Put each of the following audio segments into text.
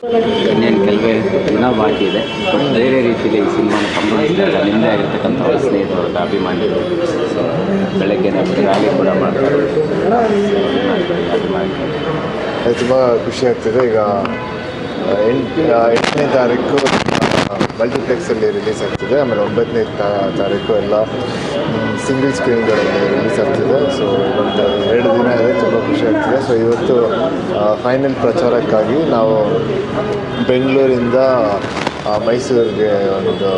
ಇನ್ನೇನು ಕೆಲವೇ ದಿನ ಬಾಕಿ ಇದೆ. ಬಟ್ ಬೇರೆ ರೀತಿಯಲ್ಲಿ ಈ ಸಿನಿಮಾನ ಸಂಬಂಧಿಸಿದಾಗ ನಿಮ್ಮದೇ ಆಗಿರ್ತಕ್ಕಂಥ ಅವ್ರ ಸ್ನೇಹಿತರು ಅಭಿಮಾನಿಗಳು ಸೊ ಬೆಳಗ್ಗೆ ರ್ಯಾಲಿ ಕೂಡ ಮಾಡ್ತಾರೆ. ತುಂಬ ಖುಷಿ ಆಗ್ತಿದೆ. ಈಗ 8ನೇ ತಾರೀಕು ಮಲ್ಟಿಪ್ಲೆಕ್ಸಲ್ಲಿ ರಿಲೀಸ್ ಆಗ್ತಿದೆ. ಆಮೇಲೆ 9ನೇ ತಾರೀಕು ಎಲ್ಲ ಸಿಂಗಲ್ ಸ್ಕ್ರೀನ್ಗಳಲ್ಲಿ ರಿಲೀಸ್ ಆಗ್ತಿದೆ. ಸೊ ಒಂದು 2 ದಿನ ಇದೆ, ತುಂಬ ಖುಷಿ ಆಗ್ತಿದೆ. ಸೊ ಇವತ್ತು ಫೈನಲ್ ಪ್ರಚಾರಕ್ಕಾಗಿ ನಾವು ಬೆಂಗಳೂರಿಂದ ಮೈಸೂರಿಗೆ ಒಂದು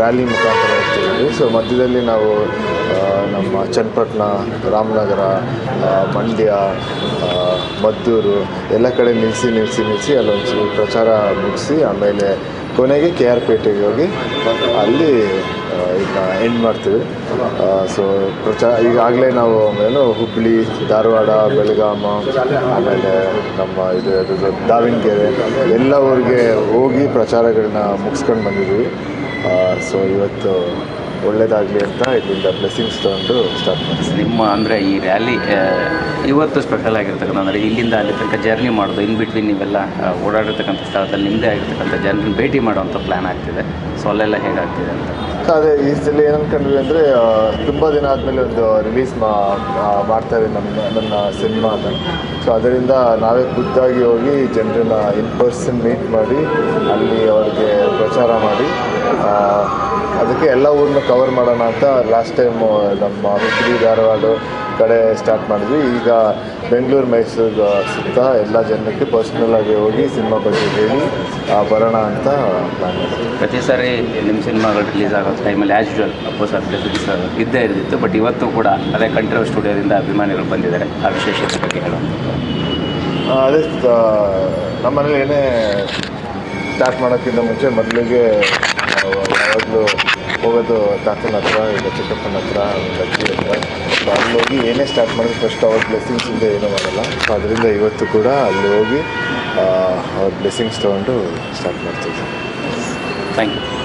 ರ್ಯಾಲಿ ಮುಖಾಂತರ ಹೋಗ್ತಿದ್ವಿ. ಸೊ ಮಧ್ಯದಲ್ಲಿ ನಾವು ನಮ್ಮ ಚನ್ನಪಟ್ಟಣ, ರಾಮನಗರ, ಮಂಡ್ಯ, ಮದ್ದೂರು ಎಲ್ಲ ಕಡೆ ನಿಲ್ಲಿಸಿ ಅಲ್ಲೊಂದು ಪ್ರಚಾರ ಮುಗಿಸಿ ಆಮೇಲೆ ಕೊನೆಗೆ KR ಪೇಟೆಗೆ ಹೋಗಿ ಅಲ್ಲಿ ಈಗ ಎಂಡ್ ಮಾಡ್ತೀವಿ. ಸೊ ಈಗಾಗಲೇ ನಾವು ಹುಬ್ಬಳ್ಳಿ, ಧಾರವಾಡ, ಬೆಳಗಾಮ, ಆಮೇಲೆ ನಮ್ಮ ದಾವಣಗೆರೆ ಎಲ್ಲ ಊರಿಗೆ ಹೋಗಿ ಪ್ರಚಾರಗಳನ್ನ ಮುಗಿಸ್ಕೊಂಡು ಬಂದಿದ್ದೀವಿ. ಸೊ ಇವತ್ತು ಒಳ್ಳೆಯದಾಗಲಿ ಅಂತ ಇಲ್ಲಿಂದ ಬ್ಲೆಸ್ಸಿಂಗ್ಸ್ ತೊಗೊಂಡು ಸ್ಟಾರ್ಟ್ ಮಾಡ್ತೀವಿ. ನಿಮ್ಮ ಅಂದರೆ ಈ ರ್ಯಾಲಿ ಇವತ್ತು ಸ್ಪೆಷಲ್ ಆಗಿರ್ತಕ್ಕಂಥ ಅಂದರೆ ಇಲ್ಲಿಂದ ಅಲ್ಲಿ ತನಕ ಜರ್ನಿ ಮಾಡೋದು, ಇನ್ ಬಿಟ್ವೀನ್ ನೀವೆಲ್ಲ ಓಡಾಡಿರ್ತಕ್ಕಂಥ ಸ್ಥಳದಲ್ಲಿ ನಿಮ್ಮದೇ ಆಗಿರ್ತಕ್ಕಂಥ ಜನರನ್ನ ಭೇಟಿ ಮಾಡೋವಂಥ ಪ್ಲ್ಯಾನ್ ಆಗ್ತಿದೆ. ಸೊ ಅಲ್ಲೆಲ್ಲ ಹೇಗಾಗ್ತಿದೆ ಅಂತ ಅದೇ ಈ ಸಲ ಏನು ಅಂದ್ಕೊಂಡ್ವಿ ಅಂದರೆ ತುಂಬ ದಿನ ಆದಮೇಲೆ ಒಂದು ರಿಲೀಸ್ ಮಾಡ್ತಾಯಿದ್ದೀವಿ ನನ್ನ ಸಿನಿಮಾನ. ಸೊ ಅದರಿಂದ ನಾವೇ ಖುದ್ದಾಗಿ ಹೋಗಿ ಜನರನ್ನ ಇನ್ ಪರ್ಸನ್ ಮೀಟ್ ಮಾಡಿ ಅಲ್ಲಿ ಅವ್ರಿಗೆ ಪ್ರಚಾರ ಮಾಡಿ ಅದಕ್ಕೆ ಎಲ್ಲ ಊರನ್ನ ಕವರ್ ಮಾಡೋಣ ಅಂತ ಲಾಸ್ಟ್ ಟೈಮು ನಮ್ಮ ಹುಬ್ಬಳ್ಳಿ, ಧಾರವಾಡ ಕಡೆ ಸ್ಟಾರ್ಟ್ ಮಾಡಿದ್ವಿ. ಈಗ ಬೆಂಗಳೂರು, ಮೈಸೂರು ಸುತ್ತ ಎಲ್ಲ ಜನಕ್ಕೆ ಪರ್ಸ್ನಲ್ಲಾಗಿ ಹೋಗಿ ಸಿನಿಮಾ ಬಗ್ಗೆ ಹೇಳಿ ಬರೋಣ ಅಂತ ಪ್ಲ್ಯಾನ್ ಮಾಡಿದ್ವಿ. ಪ್ರತಿ ಸಾರಿ ನಿಮ್ಮ ಸಿನಿಮಾಗಳು ರಿಲೀಸ್ ಆಗೋ ಟೈಮಲ್ಲಿ ಆ್ಯಸ್ ಯೂಶುವಲ್ ಅಪೋಸ್ ಅಪ್ಡೇಷನ್ಸ್ ಇದ್ದೇ ಇರ್ತಿತ್ತು. ಬಟ್ ಇವತ್ತು ಕೂಡ ಅದೇ ಕಂಠೀರವ ಸ್ಟುಡಿಯೋದಿಂದ ಅಭಿಮಾನಿಗಳು ಬಂದಿದ್ದಾರೆ. ಆ ವಿಶೇಷತೆ ಬಗ್ಗೆ ಹೇಳುವಂಥದ್ದು ಅದೇ ನಮ್ಮ ಮನೇಲಿ ಏನೇ ಸ್ಟಾರ್ಟ್ ಮಾಡೋಕ್ಕಿಂತ ಮುಂಚೆ ಮೊದಲಿಗೆ ಯಾವಾಗಲೂ ಹೋಗೋದು ತಾತನ ಹತ್ರ, ಈಗ ಚಿಕ್ಕಪ್ಪನ ಹತ್ರ, ಅಜ್ಜಿ ಹತ್ರ. ಸೊ ಅಲ್ಲಿ ಹೋಗಿ ಏನೇ ಸ್ಟಾರ್ಟ್ ಮಾಡಿದ್ರೆ ಫಸ್ಟ್ ಅವ್ರ ಬ್ಲೆಸ್ಸಿಂಗ್ಸಿಂದ ಏನೂ ಮಾಡಲ್ಲ. ಸೊ ಅದರಿಂದ ಇವತ್ತು ಕೂಡ ಅಲ್ಲಿ ಹೋಗಿ ಅವ್ರ ಬ್ಲೆಸ್ಸಿಂಗ್ಸ್ ತೊಗೊಂಡು ಸ್ಟಾರ್ಟ್ ಮಾಡ್ತೀವಿ. Thank you.